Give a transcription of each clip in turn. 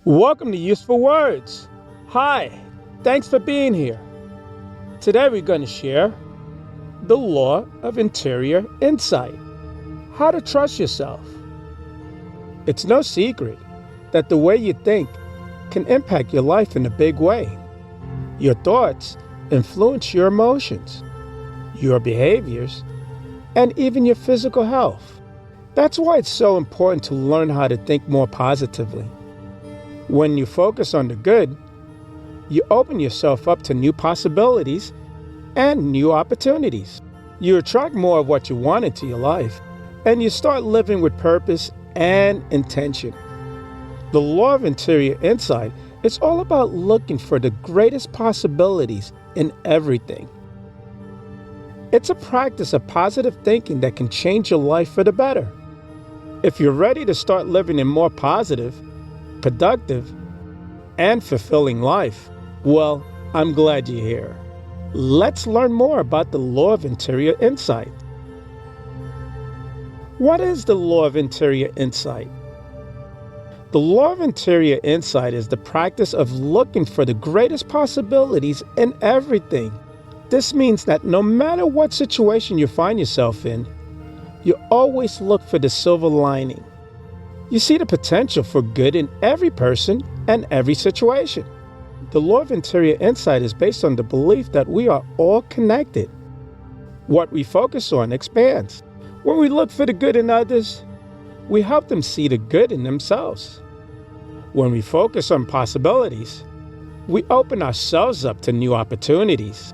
Welcome to Useful Words. Hi, thanks for being here. Today we're going to share the law of interior insight. How to trust yourself. It's no secret that the way you think can impact your life in a big way. Your thoughts influence your emotions, your behaviors, and even your physical health. That's why it's so important to learn how to think more positively. When you focus on the good, you open yourself up to new possibilities and new opportunities. You attract more of what you want into your life, and you start living with purpose and intention. The law of interior insight is all about looking for the greatest possibilities in everything. It's a practice of positive thinking that can change your life for the better. If you're ready to start living a more positive, productive, and fulfilling life, well, I'm glad you're here. Let's learn more about the law of interior insight. What is the law of interior insight? The law of interior insight is the practice of looking for the greatest possibilities in everything. This means that no matter what situation you find yourself in, you always look for the silver lining. You see the potential for good in every person and every situation. The law of interior insight is based on the belief that we are all connected. What we focus on expands. When we look for the good in others, we help them see the good in themselves. When we focus on possibilities, we open ourselves up to new opportunities.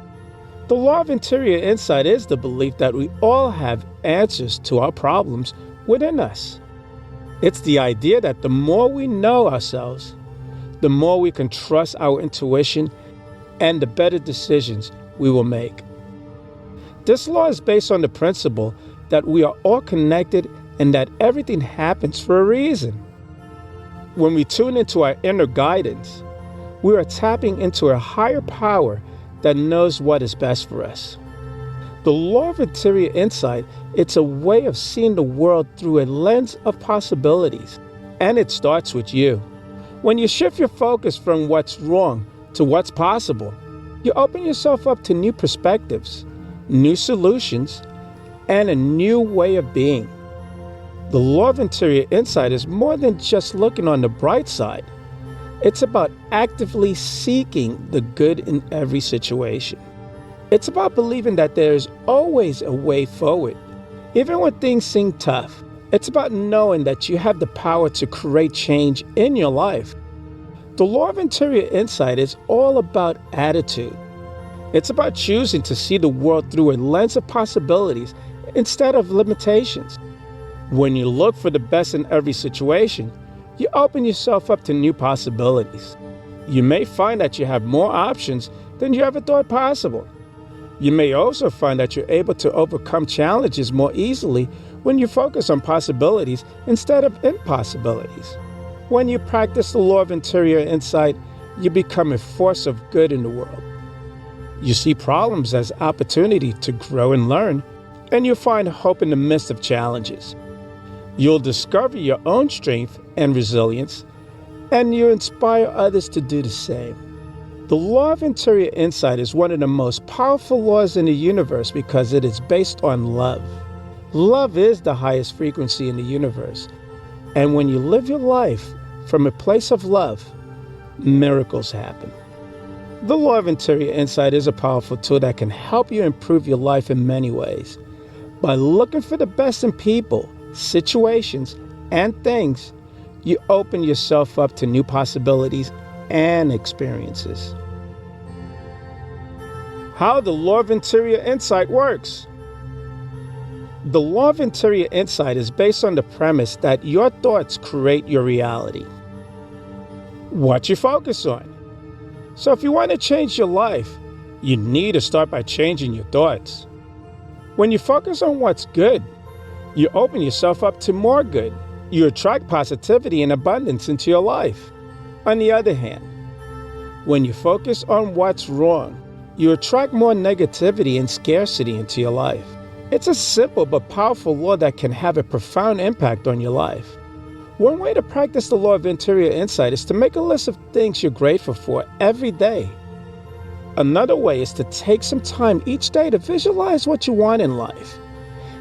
The law of interior insight is the belief that we all have answers to our problems within us. It's the idea that the more we know ourselves, the more we can trust our intuition and the better decisions we will make. This law is based on the principle that we are all connected and that everything happens for a reason. When we tune into our inner guidance, we are tapping into a higher power that knows what is best for us. The law of interior insight, it's a way of seeing the world through a lens of possibilities, and it starts with you. When you shift your focus from what's wrong to what's possible, you open yourself up to new perspectives, new solutions, and a new way of being. The law of interior insight is more than just looking on the bright side. It's about actively seeking the good in every situation. It's about believing that there is always a way forward, even when things seem tough. It's about knowing that you have the power to create change in your life. The law of interior insight is all about attitude. It's about choosing to see the world through a lens of possibilities instead of limitations. When you look for the best in every situation, you open yourself up to new possibilities. You may find that you have more options than you ever thought possible. You may also find that you're able to overcome challenges more easily when you focus on possibilities instead of impossibilities. When you practice the law of interior insight, you become a force of good in the world. You see problems as opportunity to grow and learn, and you find hope in the midst of challenges. You'll discover your own strength and resilience, and you inspire others to do the same. The law of interior insight is one of the most powerful laws in the universe because it is based on love. Love is the highest frequency in the universe. And when you live your life from a place of love, miracles happen. The law of interior insight is a powerful tool that can help you improve your life in many ways. By looking for the best in people, situations, and things, you open yourself up to new possibilities and experiences. How the law of interior insight works. The law of interior insight is based on the premise that your thoughts create your reality. What you focus on. So if you want to change your life, you need to start by changing your thoughts. When you focus on what's good, you open yourself up to more good. You attract positivity and abundance into your life. On the other hand, when you focus on what's wrong, you attract more negativity and scarcity into your life. It's a simple but powerful law that can have a profound impact on your life. One way to practice the law of interior insight is to make a list of things you're grateful for every day. Another way is to take some time each day to visualize what you want in life.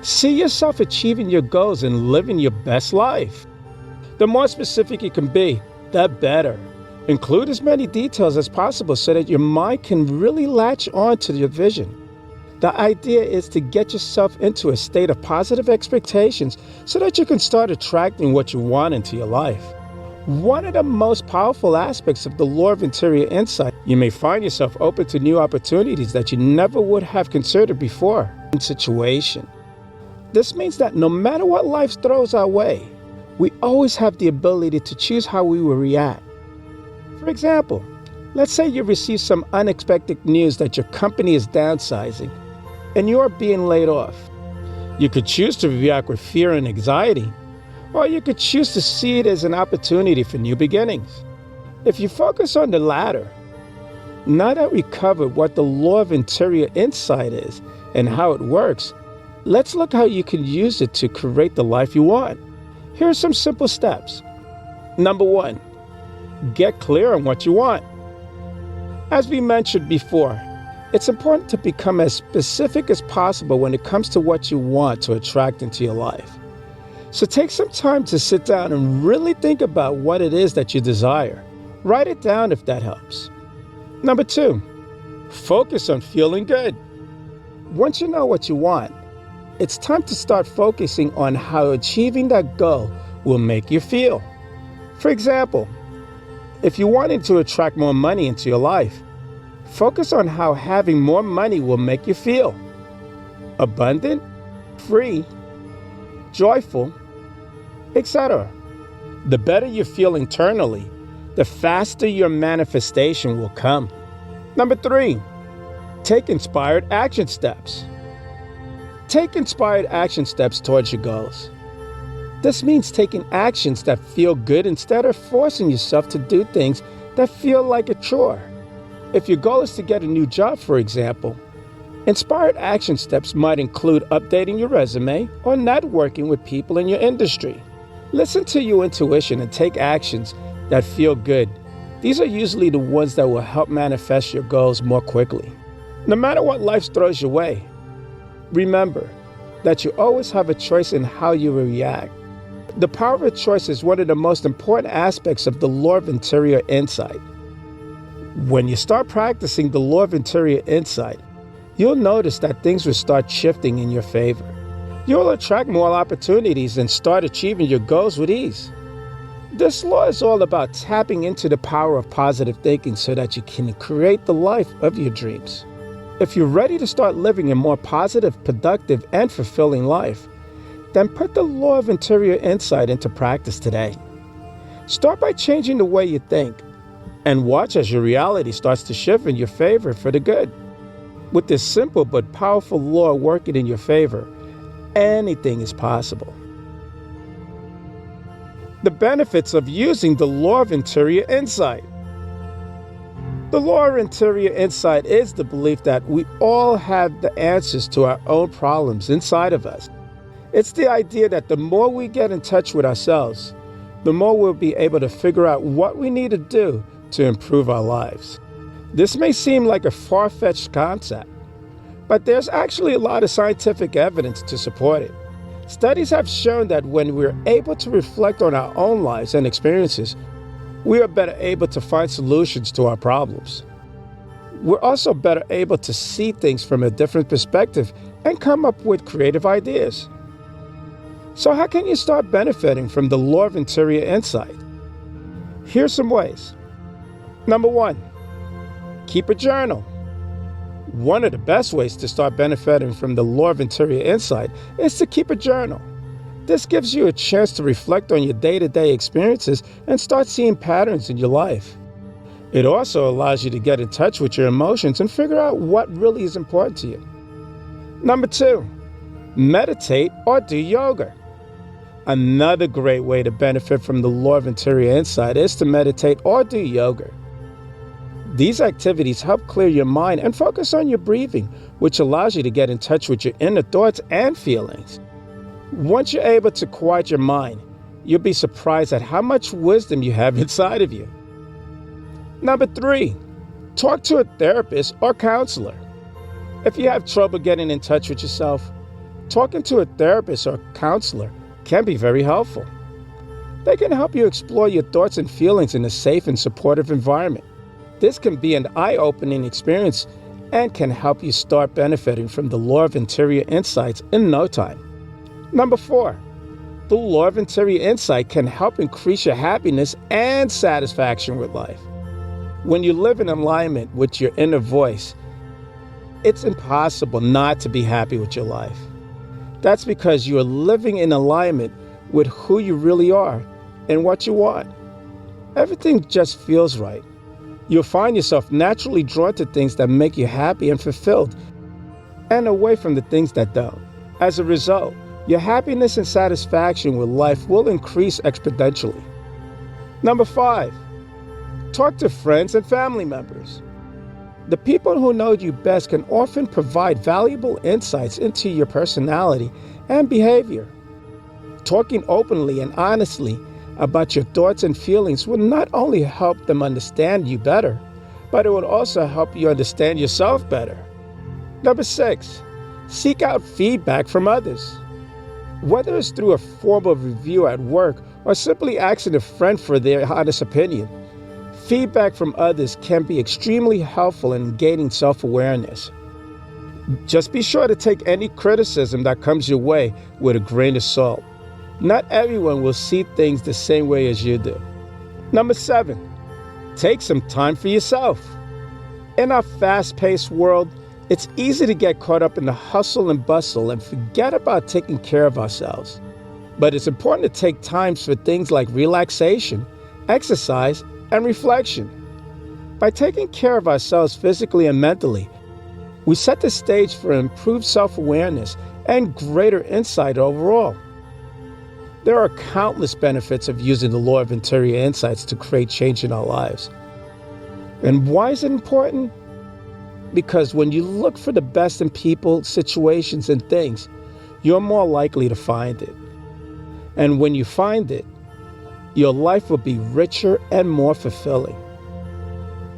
See yourself achieving your goals and living your best life. The more specific you can be, the better. Include as many details as possible so that your mind can really latch on to your vision. The idea is to get yourself into a state of positive expectations so that you can start attracting what you want into your life. One of the most powerful aspects of the law of interior insight, you may find yourself open to new opportunities that you never would have considered before. Situation. This means that no matter what life throws our way, we always have the ability to choose how we will react. For example, let's say you receive some unexpected news that your company is downsizing and you are being laid off. You could choose to react with fear and anxiety, or you could choose to see it as an opportunity for new beginnings. If you focus on the latter, now that we covered what the law of interior insight is and how it works, let's look how you can use it to create the life you want. Here are some simple steps. Number 1, get clear on what you want. As we mentioned before, it's important to become as specific as possible when it comes to what you want to attract into your life. So take some time to sit down and really think about what it is that you desire. Write it down if that helps. Number 2, focus on feeling good. Once you know what you want, it's time to start focusing on how achieving that goal will make you feel. For example, if you wanted to attract more money into your life, focus on how having more money will make you feel. Abundant, free, joyful, etc. The better you feel internally, the faster your manifestation will come. Number 3, take inspired action steps. Take inspired action steps towards your goals. This means taking actions that feel good instead of forcing yourself to do things that feel like a chore. If your goal is to get a new job, for example, inspired action steps might include updating your resume or networking with people in your industry. Listen to your intuition and take actions that feel good. These are usually the ones that will help manifest your goals more quickly. No matter what life throws your way, remember that you always have a choice in how you will react. The power of a choice is one of the most important aspects of the law of interior insight. When you start practicing the law of interior insight, you'll notice that things will start shifting in your favor. You'll attract more opportunities and start achieving your goals with ease. This law is all about tapping into the power of positive thinking so that you can create the life of your dreams. If you're ready to start living a more positive, productive, and fulfilling life, then put the law of interior insight into practice today. Start by changing the way you think, and watch as your reality starts to shift in your favor for the good. With this simple but powerful law working in your favor, anything is possible. The benefits of using the law of interior insight. The law of interior insight is the belief that we all have the answers to our own problems inside of us. It's the idea that the more we get in touch with ourselves, the more we'll be able to figure out what we need to do to improve our lives. This may seem like a far-fetched concept, but there's actually a lot of scientific evidence to support it. Studies have shown that when we're able to reflect on our own lives and experiences, we are better able to find solutions to our problems. We're also better able to see things from a different perspective and come up with creative ideas. So how can you start benefiting from the law of interior insight? Here's some ways. Number 1, keep a journal. One of the best ways to start benefiting from the law of interior insight is to keep a journal. This gives you a chance to reflect on your day-to-day experiences and start seeing patterns in your life. It also allows you to get in touch with your emotions and figure out what really is important to you. Number 2, meditate or do yoga. Another great way to benefit from the law of interior insight is to meditate or do yoga. These activities help clear your mind and focus on your breathing, which allows you to get in touch with your inner thoughts and feelings. Once you're able to quiet your mind, You'll be surprised at how much wisdom you have inside of you. Number 3, talk to a therapist or counselor. If you have trouble getting in touch with yourself, talking to a therapist or counselor can be very helpful. They can help you explore your thoughts and feelings in a safe and supportive environment. This can be an eye-opening experience and can help you start benefiting from the law of interior insights in no time. Number 4, the law of interior insight can help increase your happiness and satisfaction with life. When you live in alignment with your inner voice, it's impossible not to be happy with your life. That's because you are living in alignment with who you really are and what you want. Everything just feels right. You'll find yourself naturally drawn to things that make you happy and fulfilled, and away from the things that don't. As a result, your happiness and satisfaction with life will increase exponentially. Number 5, talk to friends and family members. The people who know you best can often provide valuable insights into your personality and behavior. Talking openly and honestly about your thoughts and feelings will not only help them understand you better, but it will also help you understand yourself better. Number 6, seek out feedback from others. Whether it's through a formal review at work or simply asking a friend for their honest opinion, feedback from others can be extremely helpful in gaining self-awareness. Just be sure to take any criticism that comes your way with a grain of salt. Not everyone will see things the same way as you do. Number 7, take some time for yourself. In our fast-paced world, it's easy to get caught up in the hustle and bustle and forget about taking care of ourselves. But it's important to take time for things like relaxation, exercise, and reflection. By taking care of ourselves physically and mentally, we set the stage for improved self-awareness and greater insight overall. There are countless benefits of using the law of interior insights to create change in our lives. And why is it important? Because when you look for the best in people, situations, and things, you're more likely to find it. And when you find it, your life will be richer and more fulfilling.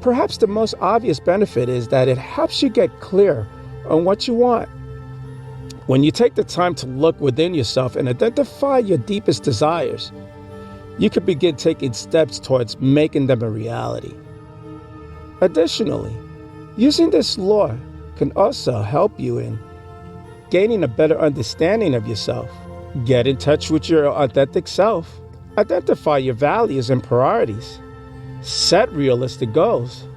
Perhaps the most obvious benefit is that it helps you get clear on what you want. When you take the time to look within yourself and identify your deepest desires, you can begin taking steps towards making them a reality. Additionally, using this law can also help you in gaining a better understanding of yourself, get in touch with your authentic self, identify your values and priorities, set realistic goals,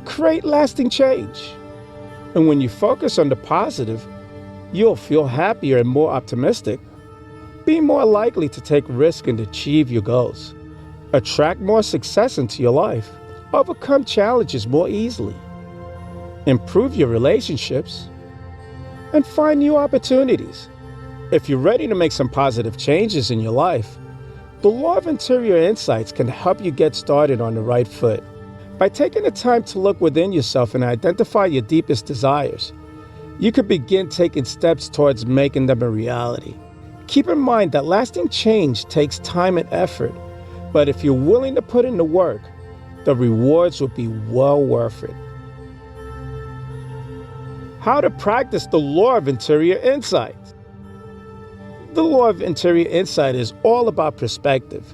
create lasting change. And when you focus on the positive, you'll feel happier and more optimistic, be more likely to take risks and achieve your goals, attract more success into your life, overcome challenges more easily, improve your relationships, and find new opportunities. If you're ready to make some positive changes in your life, the law of interior insights can help you get started on the right foot. By taking the time to look within yourself and identify your deepest desires, you can begin taking steps towards making them a reality. Keep in mind that lasting change takes time and effort, but if you're willing to put in the work, the rewards will be well worth it. How to practice the law of interior insight. The law of interior insight is all about perspective.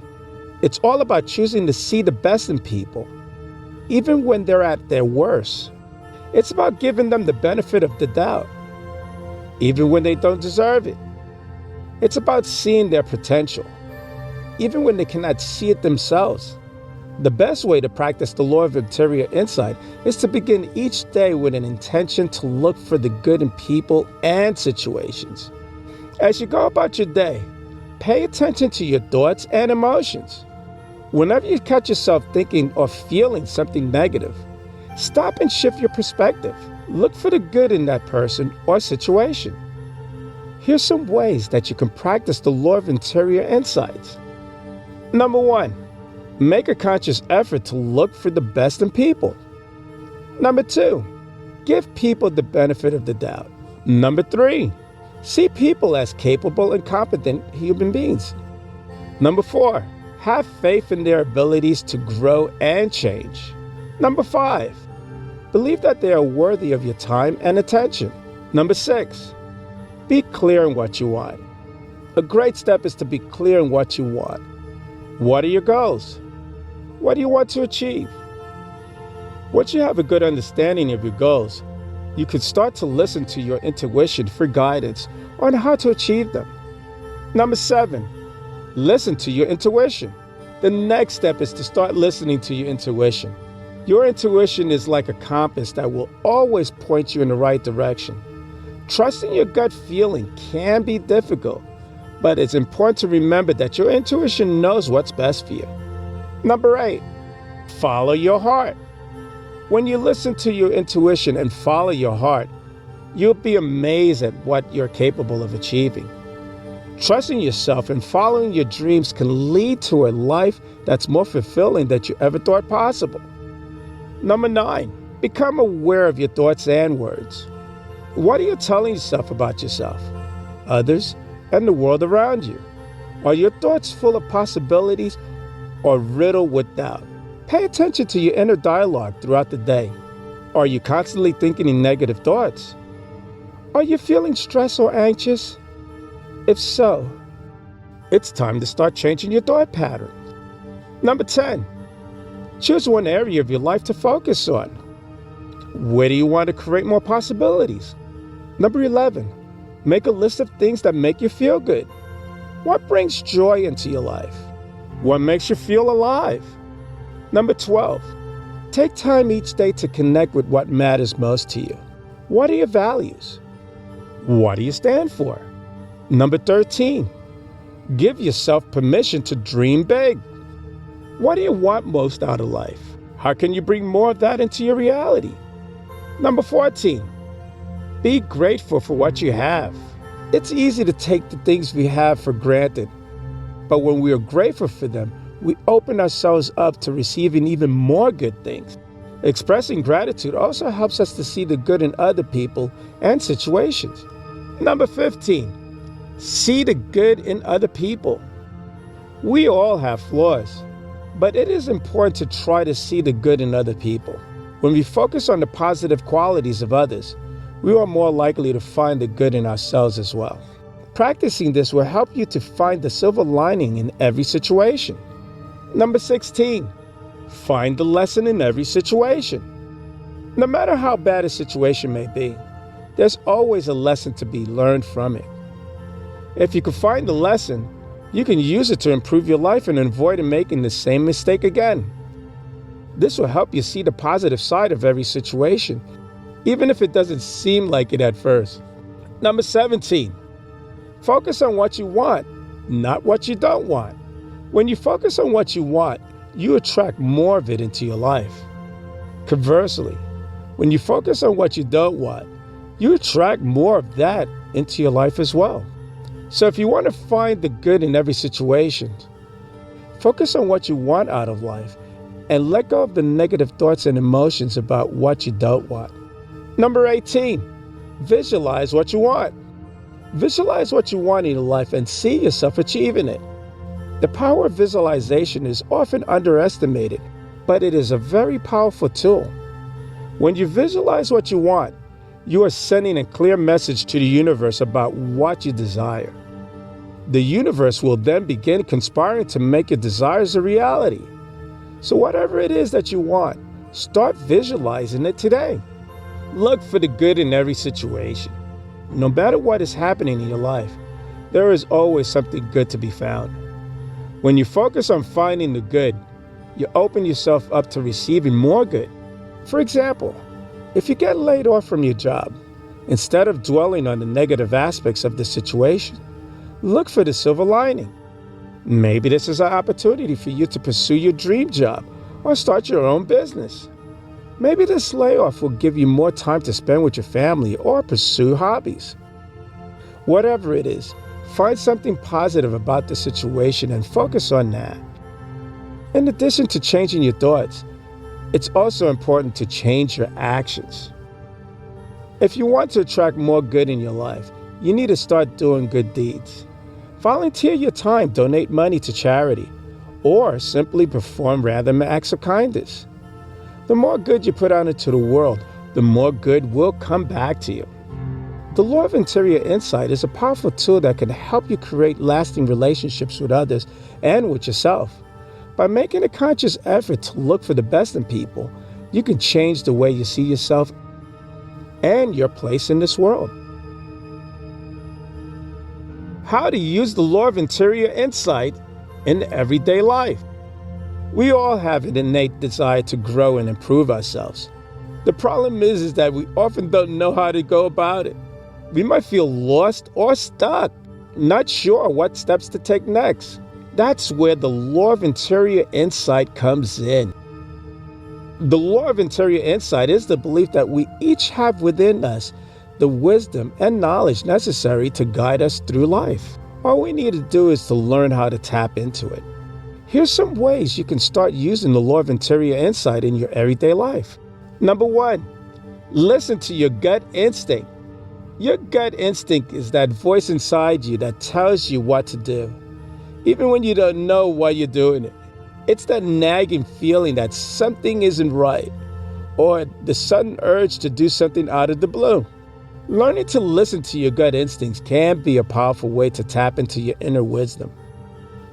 It's all about choosing to see the best in people, even when they're at their worst. It's about giving them the benefit of the doubt, even when they don't deserve it. It's about seeing their potential, even when they cannot see it themselves. The best way to practice the law of interior insight is to begin each day with an intention to look for the good in people and situations. As you go about your day, pay attention to your thoughts and emotions. Whenever you catch yourself thinking or feeling something negative, stop and shift your perspective. Look for the good in that person or situation. Here's some ways that you can practice the law of interior insights. Number 1, make a conscious effort to look for the best in people. Number 2, give people the benefit of the doubt. Number 3, see people as capable and competent human beings. Number 4, have faith in their abilities to grow and change. Number 5, believe that they are worthy of your time and attention. Number 6, be clear in what you want. A great step is to be clear in what you want. What are your goals? What do you want to achieve? Once you have a good understanding of your goals, you can start to listen to your intuition for guidance on how to achieve them. Number 7, listen to your intuition. The next step is to start listening to your intuition. Your intuition is like a compass that will always point you in the right direction. Trusting your gut feeling can be difficult, but it's important to remember that your intuition knows what's best for you. Number 8, follow your heart. When you listen to your intuition and follow your heart, you'll be amazed at what you're capable of achieving. Trusting yourself and following your dreams can lead to a life that's more fulfilling than you ever thought possible. Number 9, become aware of your thoughts and words. What are you telling yourself about yourself, others, and the world around you? Are your thoughts full of possibilities or riddled with doubt? Pay attention to your inner dialogue throughout the day. Are you constantly thinking in negative thoughts? Are you feeling stressed or anxious? If so, it's time to start changing your thought pattern. Number 10, choose one area of your life to focus on. Where do you want to create more possibilities? Number 11, make a list of things that make you feel good. What brings joy into your life? What makes you feel alive? Number 12, take time each day to connect with what matters most to you. What are your values? What do you stand for? Number 13, give yourself permission to dream big. What do you want most out of life? How can you bring more of that into your reality? Number 14, be grateful for what you have. It's easy to take the things we have for granted, but when we are grateful for them, we open ourselves up to receiving even more good things. Expressing gratitude also helps us to see the good in other people and situations. Number 15, see the good in other people. We all have flaws, but it is important to try to see the good in other people. When we focus on the positive qualities of others, we are more likely to find the good in ourselves as well. Practicing this will help you to find the silver lining in every situation. Number 16, find the lesson in every situation. No matter how bad a situation may be, there's always a lesson to be learned from it. If you can find the lesson, you can use it to improve your life and avoid making the same mistake again. This will help you see the positive side of every situation, even if it doesn't seem like it at first. Number 17, focus on what you want, not what you don't want. When you focus on what you want, you attract more of it into your life. Conversely, when you focus on what you don't want, you attract more of that into your life as well. So if you want to find the good in every situation, focus on what you want out of life and let go of the negative thoughts and emotions about what you don't want. Number 18, visualize what you want. Visualize what you want in your life and see yourself achieving it. The power of visualization is often underestimated, but it is a very powerful tool. When you visualize what you want, you are sending a clear message to the universe about what you desire. The universe will then begin conspiring to make your desires a reality. So whatever it is that you want, start visualizing it today. Look for the good in every situation. No matter what is happening in your life, there is always something good to be found. When you focus on finding the good, you open yourself up to receiving more good. For example, if you get laid off from your job, instead of dwelling on the negative aspects of the situation, look for the silver lining. Maybe this is an opportunity for you to pursue your dream job or start your own business. Maybe this layoff will give you more time to spend with your family or pursue hobbies. Whatever it is, find something positive about the situation and focus on that. In addition to changing your thoughts, it's also important to change your actions. If you want to attract more good in your life, you need to start doing good deeds. Volunteer your time, donate money to charity, or simply perform random acts of kindness. The more good you put out into the world, the more good will come back to you. The law of interior insight is a powerful tool that can help you create lasting relationships with others and with yourself. By making a conscious effort to look for the best in people, you can change the way you see yourself and your place in this world. How to use the law of interior insight in everyday life. We all have an innate desire to grow and improve ourselves. The problem is that we often don't know how to go about it. We might feel lost or stuck, not sure what steps to take next. That's where the law of interior insight comes in. The law of interior insight is the belief that we each have within us the wisdom and knowledge necessary to guide us through life. All we need to do is to learn how to tap into it. Here's some ways you can start using the law of interior insight in your everyday life. Number 1, listen to your gut instinct. Your gut instinct is that voice inside you that tells you what to do, even when you don't know why you're doing it. It's that nagging feeling that something isn't right, or the sudden urge to do something out of the blue. Learning to listen to your gut instincts can be a powerful way to tap into your inner wisdom.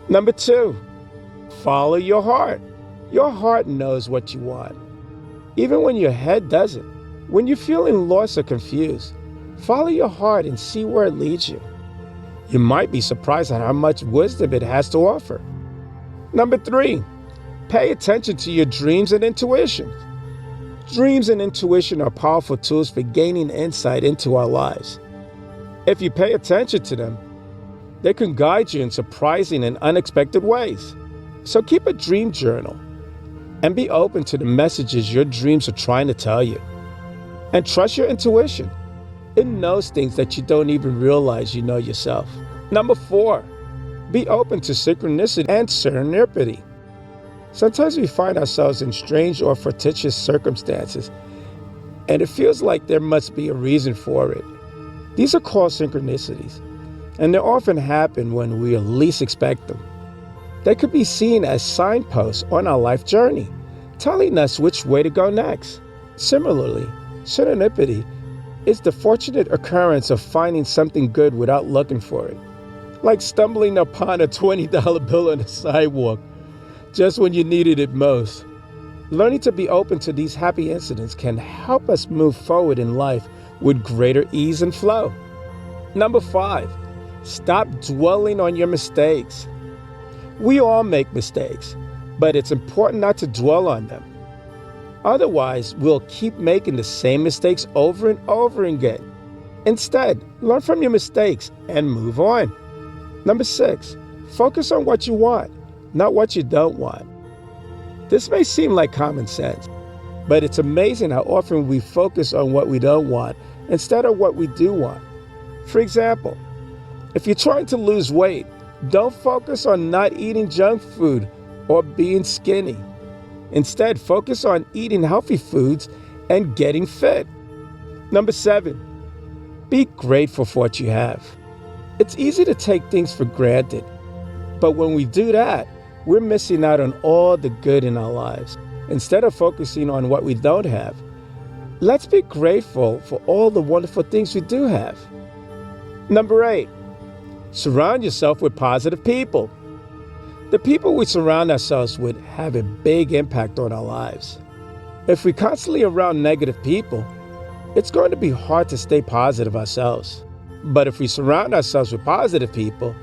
Number 2, follow your heart. Your heart knows what you want, even when your head doesn't. When you're feeling lost or confused, follow your heart and see where it leads you. You might be surprised at how much wisdom it has to offer. Number 3, pay attention to your dreams and intuition. Dreams and intuition are powerful tools for gaining insight into our lives. If you pay attention to them, they can guide you in surprising and unexpected ways. So keep a dream journal and be open to the messages your dreams are trying to tell you. And trust your intuition. It knows things that you don't even realize you know yourself. Number 4, be open to synchronicity and serendipity. Sometimes we find ourselves in strange or fortuitous circumstances, and it feels like there must be a reason for it. These are called synchronicities, and they often happen when we least expect them. They could be seen as signposts on our life journey, telling us which way to go next. Similarly, serendipity is the fortunate occurrence of finding something good without looking for it, like stumbling upon a $20 bill on the sidewalk just when you needed it most. Learning to be open to these happy incidents can help us move forward in life with greater ease and flow. Number 5, stop dwelling on your mistakes. We all make mistakes, but it's important not to dwell on them. Otherwise, we'll keep making the same mistakes over and over again. Instead, learn from your mistakes and move on. Number 6, focus on what you want, not what you don't want. This may seem like common sense, but it's amazing how often we focus on what we don't want instead of what we do want. For example, if you're trying to lose weight, don't focus on not eating junk food or being skinny. Instead, focus on eating healthy foods and getting fit. Number 7, be grateful for what you have. It's easy to take things for granted, but when we do that, we're missing out on all the good in our lives. Instead of focusing on what we don't have, let's be grateful for all the wonderful things we do have. Number 8, surround yourself with positive people. The people we surround ourselves with have a big impact on our lives. If we're constantly around negative people, it's going to be hard to stay positive ourselves. But if we surround ourselves with positive people,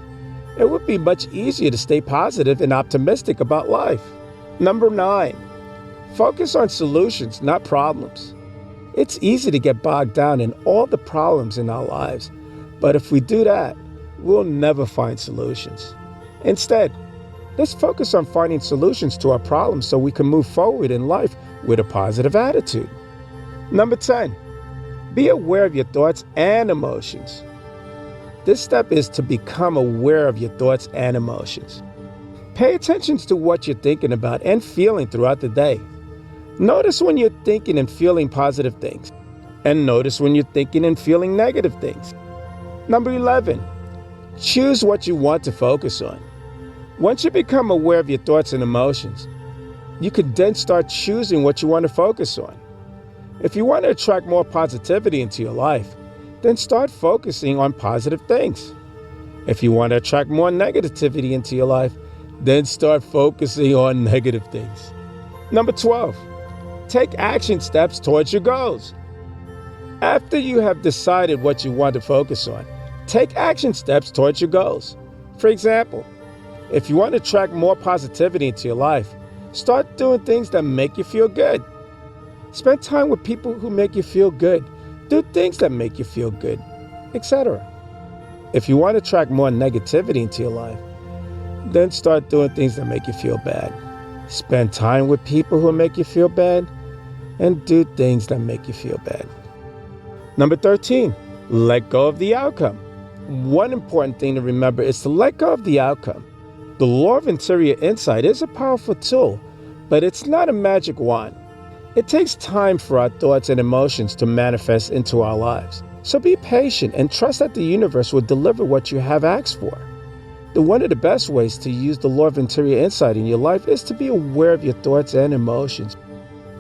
it would be much easier to stay positive and optimistic about life. Number 9, focus on solutions, not problems. It's easy to get bogged down in all the problems in our lives, but if we do that, we'll never find solutions. Instead, let's focus on finding solutions to our problems so we can move forward in life with a positive attitude. Number 10, be aware of your thoughts and emotions. This step is to become aware of your thoughts and emotions. Pay attention to what you're thinking about and feeling throughout the day. Notice when you're thinking and feeling positive things, and notice when you're thinking and feeling negative things. Number 11, Choose what you want to focus on. Once you become aware of your thoughts and emotions, you can then start choosing what you want to focus on. If you want to attract more positivity into your life, then start focusing on positive things. If you want to attract more negativity into your life, then start focusing on negative things. Number 12, take action steps towards your goals. After you have decided what you want to focus on, take action steps towards your goals. For example, if you want to attract more positivity into your life, start doing things that make you feel good. Spend time with people who make you feel good. Do things that make you feel good, etc. If you want to attract more negativity into your life, then start doing things that make you feel bad. Spend time with people who make you feel bad and do things that make you feel bad. Number 13, let go of the outcome. One important thing to remember is to let go of the outcome. The law of interior insight is a powerful tool, but it's not a magic wand. It takes time for our thoughts and emotions to manifest into our lives. So be patient and trust that the universe will deliver what you have asked for. One of the best ways to use the law of interior insight in your life is to be aware of your thoughts and emotions.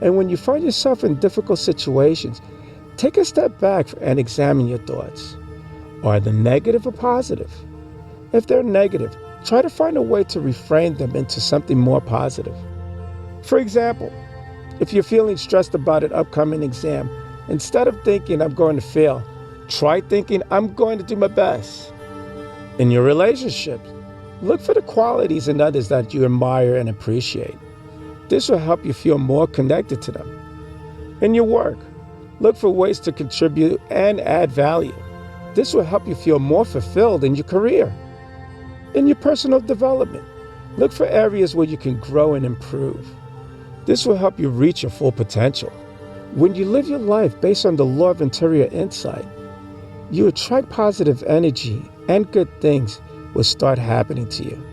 And when you find yourself in difficult situations, take a step back and examine your thoughts. Are they negative or positive? If they're negative, try to find a way to reframe them into something more positive. For example, if you're feeling stressed about an upcoming exam, instead of thinking I'm going to fail, try thinking I'm going to do my best. In your relationships, look for the qualities in others that you admire and appreciate. This will help you feel more connected to them. In your work, look for ways to contribute and add value. This will help you feel more fulfilled in your career. In your personal development, look for areas where you can grow and improve. This will help you reach your full potential. When you live your life based on the law of interior insight, you attract positive energy and good things will start happening to you.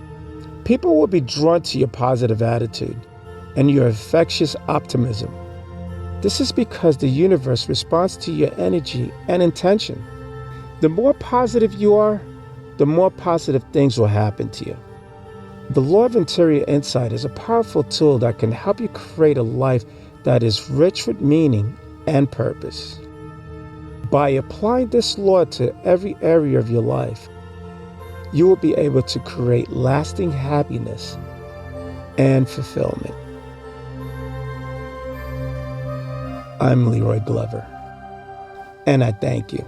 People will be drawn to your positive attitude and your infectious optimism. This is because the universe responds to your energy and intention. The more positive you are, the more positive things will happen to you. The law of interior insight is a powerful tool that can help you create a life that is rich with meaning and purpose. By applying this law to every area of your life, you will be able to create lasting happiness and fulfillment. I'm Leroy Glover, and I thank you.